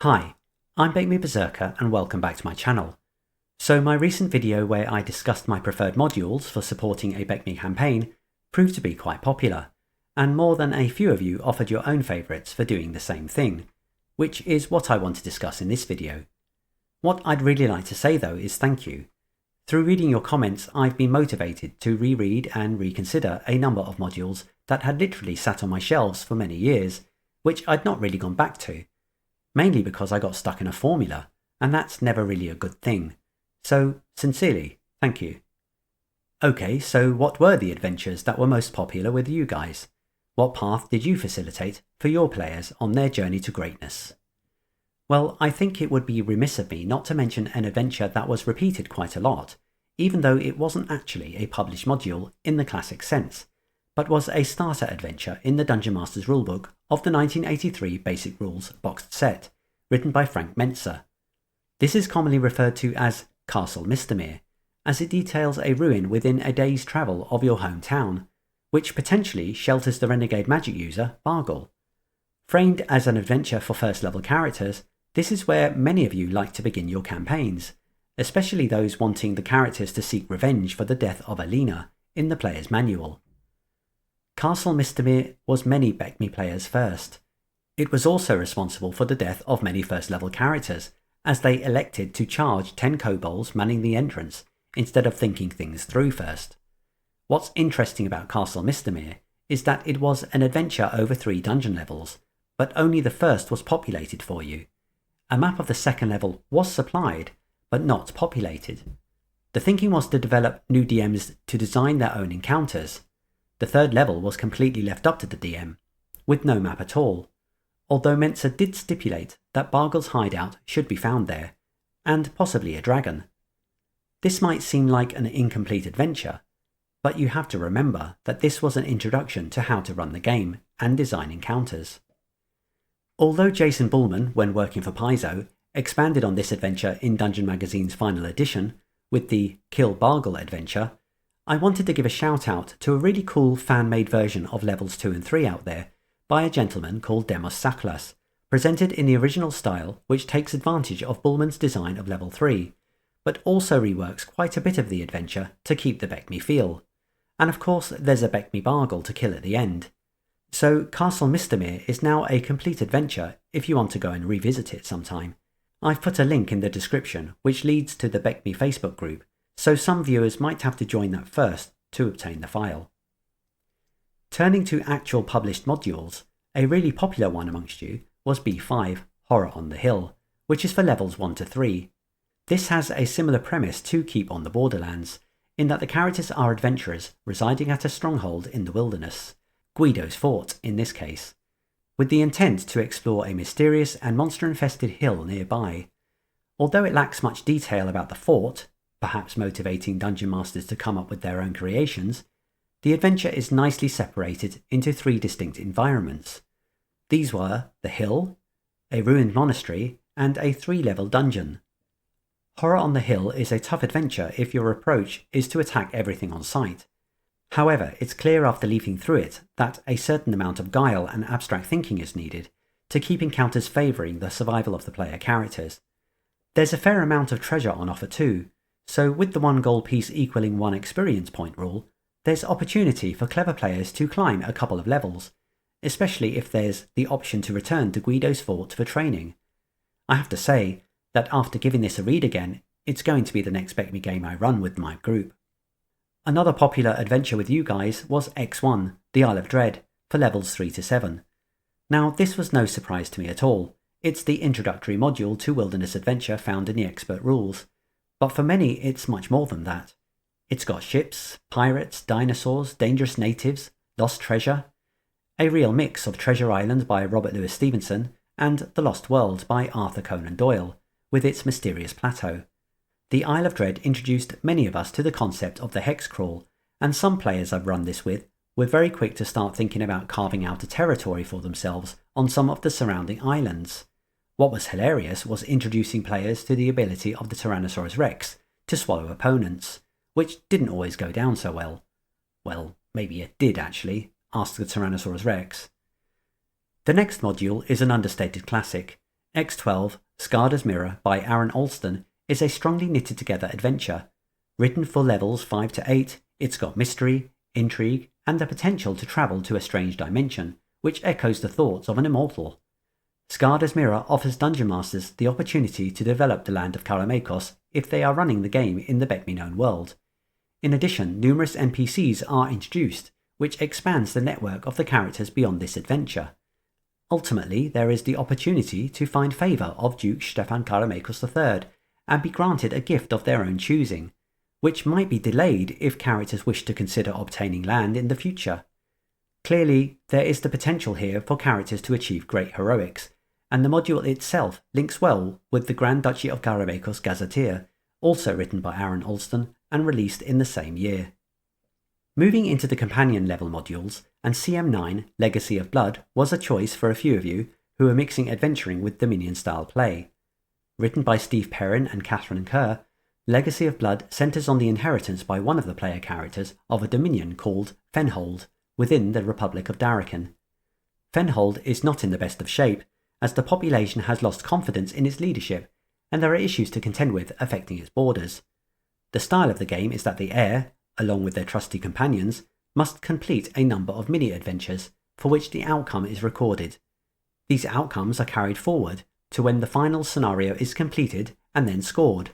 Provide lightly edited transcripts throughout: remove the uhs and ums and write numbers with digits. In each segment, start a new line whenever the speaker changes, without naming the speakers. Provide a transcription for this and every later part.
Hi, I'm BECMI Berserker and welcome back to my channel. So my recent video where I discussed my preferred modules for supporting a BECMI campaign proved to be quite popular, and more than a few of you offered your own favourites for doing the same thing, which is what I want to discuss in this video. What I'd really like to say though is thank you. Through reading your comments, I've been motivated to reread and reconsider a number of modules that had literally sat on my shelves for many years, which I'd not really gone back to. Mainly because I got stuck in a formula, and that's never really a good thing. So, sincerely, thank you. Okay, so what were the adventures that were most popular with you guys? What path did you facilitate for your players on their journey to greatness? Well, I think it would be remiss of me not to mention an adventure that was repeated quite a lot, even though it wasn't actually a published module in the classic sense, but was a starter adventure in the Dungeon Master's rulebook of the 1983 Basic Rules boxed set, written by Frank Mentzer. This is commonly referred to as Castle Mistamere, as it details a ruin within a day's travel of your hometown, which potentially shelters the renegade magic user Bargle. Framed as an adventure for first level characters, this is where many of you like to begin your campaigns, especially those wanting the characters to seek revenge for the death of Alina in the player's manual. Castle Mistamere was many BECMI players' first. It was also responsible for the death of many first level characters, as they elected to charge 10 kobolds manning the entrance instead of thinking things through first. What's interesting about Castle Mistamere is that it was an adventure over 3 dungeon levels, but only the first was populated for you. A map of the second level was supplied, but not populated. The thinking was to develop new DMs to design their own encounters. The third level was completely left up to the DM, with no map at all, although Mentzer did stipulate that Bargle's hideout should be found there, and possibly a dragon. This might seem like an incomplete adventure, but you have to remember that this was an introduction to how to run the game and design encounters. Although Jason Bullman, when working for Paizo, expanded on this adventure in Dungeon Magazine's final edition, with the Kill Bargle adventure, I wanted to give a shout out to a really cool fan-made version of levels 2 and 3 out there by a gentleman called Demos Saklas, presented in the original style which takes advantage of Bullman's design of level 3, but also reworks quite a bit of the adventure to keep the BECMI feel. And of course there's a BECMI Bargle to kill at the end. So Castle Mistamere is now a complete adventure if you want to go and revisit it sometime. I've put a link in the description which leads to the BECMI Facebook group, so some viewers might have to join that first to obtain the file. Turning to actual published modules, a really popular one amongst you was B5, Horror on the Hill, which is for levels 1 to 3. This has a similar premise to Keep on the Borderlands, in that the characters are adventurers residing at a stronghold in the wilderness, Guido's Fort in this case, with the intent to explore a mysterious and monster-infested hill nearby. Although it lacks much detail about the fort, perhaps motivating dungeon masters to come up with their own creations, the adventure is nicely separated into 3 distinct environments. These were the hill, a ruined monastery, and a 3-level dungeon. Horror on the Hill is a tough adventure if your approach is to attack everything on sight. However, it's clear after leafing through it that a certain amount of guile and abstract thinking is needed to keep encounters favouring the survival of the player characters. There's a fair amount of treasure on offer too, so with the 1 gold piece equaling 1 experience point rule, there's opportunity for clever players to climb a couple of levels, especially if there's the option to return to Guido's Fort for training. I have to say that after giving this a read again, it's going to be the next BECMI game I run with my group. Another popular adventure with you guys was X1, the Isle of Dread, for levels 3 to 7. Now this was no surprise to me at all. It's the introductory module to Wilderness Adventure found in the expert rules. But for many it's much more than that. It's got ships, pirates, dinosaurs, dangerous natives, lost treasure, a real mix of Treasure Island by Robert Louis Stevenson and The Lost World by Arthur Conan Doyle, with its mysterious plateau. The Isle of Dread introduced many of us to the concept of the hex crawl, and some players I've run this with were very quick to start thinking about carving out a territory for themselves on some of the surrounding islands. What was hilarious was introducing players to the ability of the Tyrannosaurus Rex to swallow opponents, which didn't always go down so well. Well, maybe it did actually, asked the Tyrannosaurus Rex. The next module is an understated classic, X12 Scadas Mirror by Aaron Alston is a strongly knitted together adventure. Written for levels 5 to 8, it's got mystery, intrigue, and the potential to travel to a strange dimension, which echoes the thoughts of an immortal. Scadas Mirror offers Dungeon Masters the opportunity to develop the land of Karameikos if they are running the game in the BECMI known world. In addition, numerous NPCs are introduced, which expands the network of the characters beyond this adventure. Ultimately, there is the opportunity to find favour of Duke Stefan Karameikos III and be granted a gift of their own choosing, which might be delayed if characters wish to consider obtaining land in the future. Clearly, there is the potential here for characters to achieve great heroics, and the module itself links well with the Grand Duchy of Karameikos Gazetteer, also written by Aaron Alston and released in the same year. Moving into the companion level modules, and CM9 Legacy of Blood was a choice for a few of you who are mixing adventuring with Dominion style play. Written by Steve Perrin and Catherine Kerr, Legacy of Blood centres on the inheritance by one of the player characters of a dominion called Fenhold within the Republic of Darrakan. Fenhold is not in the best of shape, as the population has lost confidence in its leadership, and there are issues to contend with affecting its borders. The style of the game is that the heir, along with their trusty companions, must complete a number of mini-adventures, for which the outcome is recorded. These outcomes are carried forward to when the final scenario is completed and then scored.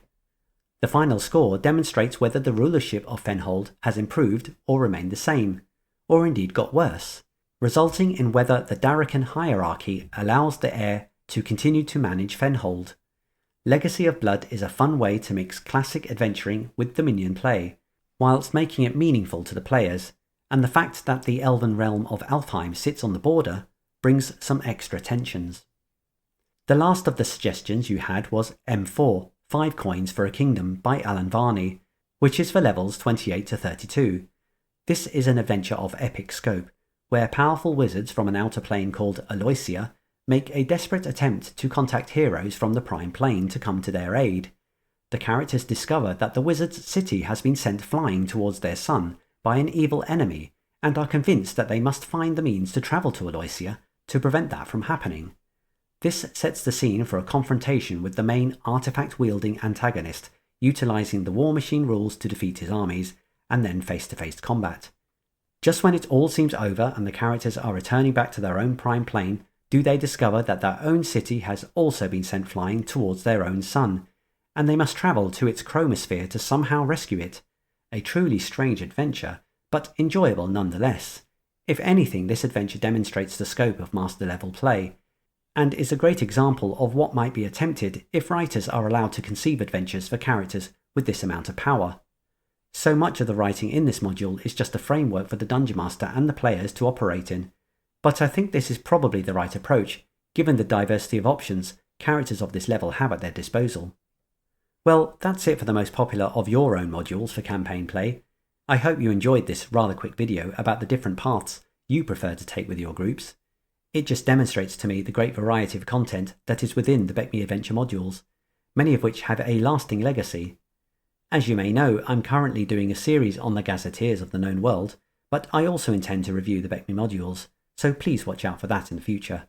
The final score demonstrates whether the rulership of Fenhold has improved or remained the same, or indeed got worse, resulting in whether the Darrakan hierarchy allows the heir to continue to manage Fenhold. Legacy of Blood is a fun way to mix classic adventuring with Dominion play, whilst making it meaningful to the players, and the fact that the elven realm of Alfheim sits on the border brings some extra tensions. The last of the suggestions you had was M4, 5 coins for a kingdom by Alan Varney, which is for levels 28 to 32. This is an adventure of epic scope, where powerful wizards from an outer plane called Aloysia make a desperate attempt to contact heroes from the Prime Plane to come to their aid. The characters discover that the wizard's city has been sent flying towards their sun by an evil enemy, and are convinced that they must find the means to travel to Aloysia to prevent that from happening. This sets the scene for a confrontation with the main artifact-wielding antagonist, utilising the war machine rules to defeat his armies, and then face-to-face combat. Just when it all seems over and the characters are returning back to their own prime plane, do they discover that their own city has also been sent flying towards their own sun, and they must travel to its chromosphere to somehow rescue it. A truly strange adventure, but enjoyable nonetheless. If anything, this adventure demonstrates the scope of master-level play, and is a great example of what might be attempted if writers are allowed to conceive adventures for characters with this amount of power. So much of the writing in this module is just a framework for the Dungeon Master and the players to operate in, but I think this is probably the right approach, given the diversity of options characters of this level have at their disposal. Well, that's it for the most popular of your own modules for campaign play. I hope you enjoyed this rather quick video about the different paths you prefer to take with your groups. It just demonstrates to me the great variety of content that is within the BECMI Adventure modules, many of which have a lasting legacy. As you may know, I'm currently doing a series on the gazetteers of the known world, but I also intend to review the BECMI modules, so please watch out for that in the future.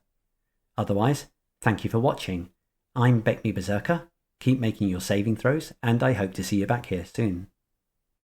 Otherwise, thank you for watching. I'm BECMI Berserker, keep making your saving throws, and I hope to see you back here soon.